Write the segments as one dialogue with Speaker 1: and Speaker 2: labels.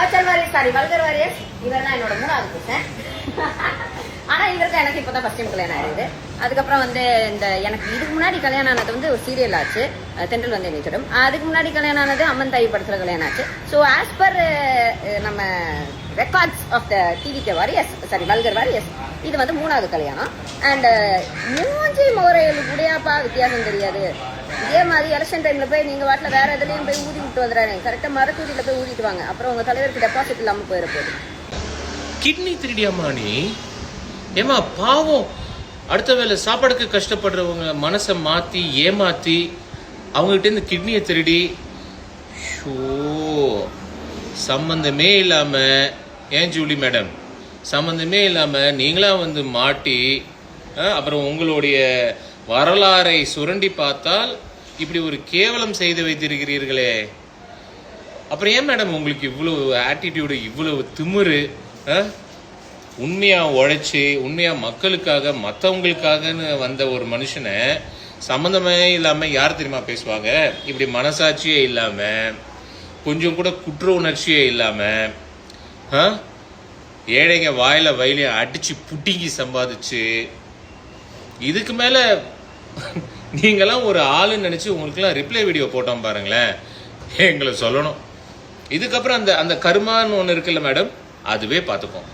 Speaker 1: Culture warriors sorry vulgar warriors. இவர் தான் என்னோட 3வது புருஷன். ஆனா இவருக்கு எனக்கு இப்பதான் ஃபர்ஸ்ட் டைம் கல்யாணம் ஆயிடுது. அதுக்கப்புறம் வந்து இந்த எனக்கு இதுக்கு முன்னாடி கல்யாணம் ஆனது வந்து ஒரு சீரியல் ஆச்சு, தென்றல் வந்து நிச்சயம். அதுக்கு முன்னாடி கல்யாணம் ஆனது அம்மன் தாய் படத்துல கல்யாணம் ஆச்சு. ஸோ ஆஸ் பர் நம்ம records of the TVK warriors sorry vulgar warriors இது வந்து 3வது கல்யாணம். அண்ட் மூஞ்சி முறையில் கூடயாப்பா வித்தியாசம் தெரியாது. இதே மாதிரி எலெக்ஷன் டைம்ல போய் நீங்க வாட்டில் வேற எதுலையும் போய் ஊதி விட்டு வந்துடுறாங்க. கரெக்டாக மரத்தூதியில் போய் ஊதிட்டு வாங்க. அப்புறம் உங்க தலைவருக்கு டெபாசிட் இல்லாமல் போயிட போகுது.
Speaker 2: கிட்னி திருடியாமா நீ? ஏமா பாவம், அடுத்த வேலை சாப்பாடுக்கு கஷ்டப்படுறவங்க மனசை மாற்றி ஏமாற்றி அவங்ககிட்ட இந்த கிட்னியை திருடி ஷோ சம்மந்தமே இல்லாமல், ஏன் ஜூலி மேடம் சம்மந்தமே இல்லாமல் நீங்களா வந்து மாட்டி அப்புறம் உங்களுடைய வரலாறை சுரண்டி பார்த்தால் இப்படி ஒரு கேவலம் செய்து வைத்திருக்கிறீர்களே. அப்புறம் ஏன் மேடம் உங்களுக்கு இவ்வளவு ஆட்டிடியூடு, இவ்வளவு திமிரு? உண்மையாக உழைச்சி உண்மையாக மக்களுக்காக மற்றவங்களுக்காகன்னு வந்த ஒரு மனுஷனை சம்மந்தமே இல்லாமல் யார் தெரியுமா பேசுவாங்க? இப்படி மனசாட்சியே இல்லாமல், கொஞ்சம் கூட குற்ற உணர்ச்சியே இல்லாமல், ஏழைங்க வாயில வயலையும் அடித்து புட்டிங்கி சம்பாதிச்சு, இதுக்கு மேலே நீங்களாம் ஒரு ஆளுன்னு நினச்சி உங்களுக்குலாம் ரிப்ளை வீடியோ போட்டோம் பாருங்களேன், எங்களை சொல்லணும். இதுக்கப்புறம் அந்த அந்த கர்மான்னு ஒன்று இருக்குல்ல மேடம், அதுவே பார்த்துக்கோம்.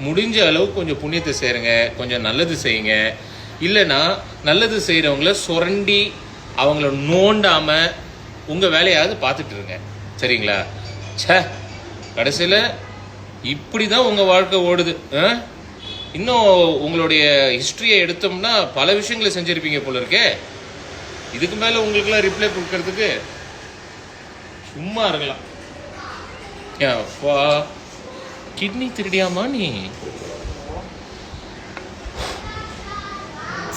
Speaker 2: முடிஞ்ச அளவுக்கு கொஞ்சம் புண்ணியத்தை சேருங்க, கொஞ்சம் நல்லது செய்யுங்க. இல்லைன்னா நல்லது செய்கிறவங்கள சுரண்டி அவங்கள நோண்டாமல் உங்கள் வேலையாவது பார்த்துட்டு இருங்க, சரிங்களா? கடைசியில் இப்படி தான் உங்கள் வாழ்க்கை ஓடுது. இன்னும் உங்களுடைய ஹிஸ்ட்ரியை எடுத்தோம்னா பல விஷயங்களை செஞ்சுருப்பீங்க போல இருக்கே. இதுக்கு மேலே உங்களுக்குலாம் ரிப்ளை கொடுக்கறதுக்கு சும்மா இருக்கலாம். கிட்னி திருடியாமா நீ?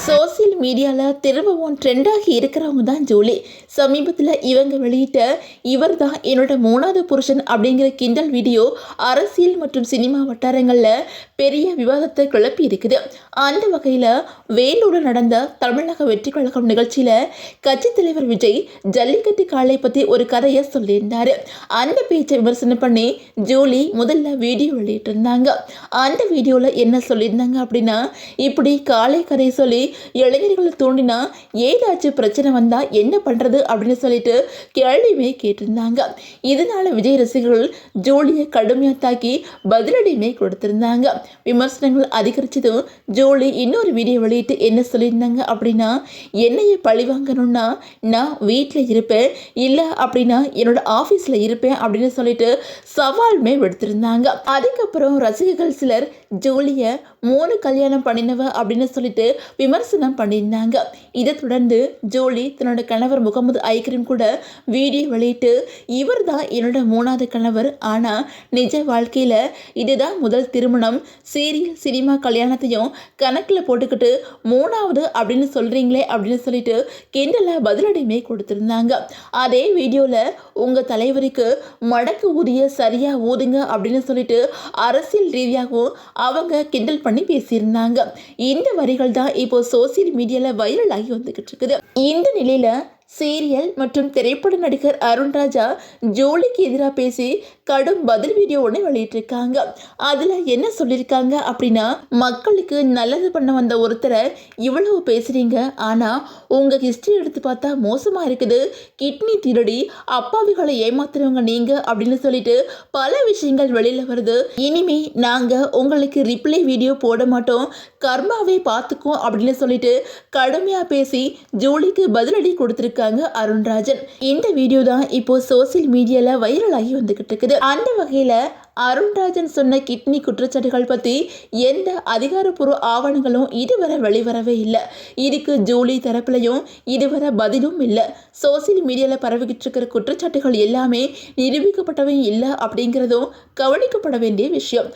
Speaker 3: சோசியல் மீடியாவில் திரும்பவும் ட்ரெண்டாகி இருக்கிறவங்க தான் ஜூலி. சமீபத்தில் இவங்க வெளியிட்ட இவர் தான் என்னோட 3வது புருஷன் அப்படிங்கிற கிண்டல் வீடியோ அரசியல் மற்றும் சினிமா வட்டாரங்களில் பெரிய விவாதத்தை கிளப்பி இருக்குது. அந்த வகையில் வேலூரில் நடந்த தமிழக வெற்றி கழகம் நிகழ்ச்சியில் கட்சி தலைவர் விஜய் ஜல்லிக்கட்டு காளை பற்றி ஒரு கதையை சொல்லியிருந்தார். அந்த பேச்சை விமர்சனம் பண்ணி ஜூலி முதல்ல வீடியோ வெளியிட்டிருந்தாங்க. அந்த வீடியோவில் என்ன சொல்லியிருந்தாங்க அப்படின்னா, இப்படி காளை கதையை சொல்லி இளைஞர்களை தூண்டினா ஏதாச்சும் பிரச்சனை வந்தா என்ன பண்றது அப்படின்னு சொல்லிட்டு கேள்வியுமே கேட்டிருந்தாங்க. இதனால விஜய் ரசிகர்கள் ஜூலியை கடுமையா தாக்கி பதிலடியுமே கொடுத்திருந்தாங்க. விமர்சனங்கள் அதிகரிச்சதும் ஜூலி இன்னொரு வீடியோ வெளியிட்டு என்ன சொல்லியிருந்தாங்க அப்படின்னா, என்னைய பழி வாங்கணும்னா நான் வீட்டில் இருப்பேன், இல்லை அப்படின்னா என்னோட ஆஃபீஸில் இருப்பேன் அப்படின்னு சொல்லிட்டு சவால்மே விடுத்திருந்தாங்க. அதுக்கப்புறம் ரசிகர்கள் சிலர் ஜூலியை 3 கல்யாணம் பண்ணினவ அப்படின்னு சொல்லிட்டு விமர்சனம் பண்ணியிருந்தாங்க. இதை தொடர்ந்து ஜூலி தன்னோட கணவர் முகமது ஐக்கரிம் கூட வீடியோ வெளியிட்டு, இவர் தான் என்னோட 3வது கணவர், ஆனால் நிஜ வாழ்க்கையில் இதுதான் முதல் திருமணம், சீரியல் சினிமா கல்யாணத்தையும் கணக்கில் போட்டுக்கிட்டு 3வது அப்படின்னு சொல்கிறீங்களே அப்படின்னு சொல்லிட்டு கிண்டலாக பதிலடியுமே கொடுத்துருந்தாங்க. அதே வீடியோவில் உங்கள் தலைவருக்கு மடக்கு ஊதிய சரியாக ஊதுங்க அப்படின்னு சொல்லிட்டு அரசியல் ரீதியாகவும் அவங்க கிண்டல் பண்ணி பேசியிருந்தாங்க. இந்த வரிகள் தான் இப்போ சோசியல் மீடியாவில் வைரல் ஆகி வந்துகிட்டு இருக்குது. இந்த நிலையில சீரியல் மற்றும் திரைப்பட நடிகர் அருண்ராஜா ஜூலிக்கு எதிராக பேசி கடும் பதில் வீடியோ ஒன்று வெளியிட்டிருக்காங்க. அதில் என்ன சொல்லியிருக்காங்க அப்படின்னா, மக்களுக்கு நல்லது பண்ண வந்த ஒருத்தரை இவ்வளவு பேசுறீங்க, ஆனால் உங்கள் ஹிஸ்ட்ரி எடுத்து பார்த்தா மோசமாக இருக்குது, கிட்னி திருடி அப்பாவிகளை ஏமாத்துறவங்க நீங்கள் அப்படின்னு சொல்லிட்டு பல விஷயங்கள் வெளியில் வருது. இனிமே நாங்கள் உங்களுக்கு ரிப்ளை வீடியோ போட மாட்டோம், கர்மாவை பார்த்துக்கோம் அப்படின்னு சொல்லிட்டு கடுமையாக பேசி ஜூலிக்கு பதிலடி கொடுத்துருக்காங்க அருண்ராஜன். இந்த வீடியோ தான் இப்போ சோசியல் மீடியால வைரல் ஆகி வந்துகிட்டு இருக்குது. அந்த வகையில அருண்ராஜன் சொன்ன கிட்னி குற்றச்சாட்டுகள் பற்றி எந்த அதிகாரப்பூர்வ ஆவணங்களும் இதுவரை வெளிவரவே இல்லை. இதுக்கு ஜூலி தரப்புலையும் இதுவரை பதிலும் இல்லை. சோசியல் மீடியாவில் பரவிக்கிட்டு இருக்கிற குற்றச்சாட்டுகள் எல்லாமே நிரூபிக்கப்பட்டவை இல்லை அப்படிங்கிறதும் கவனிக்கப்பட வேண்டிய விஷயம்.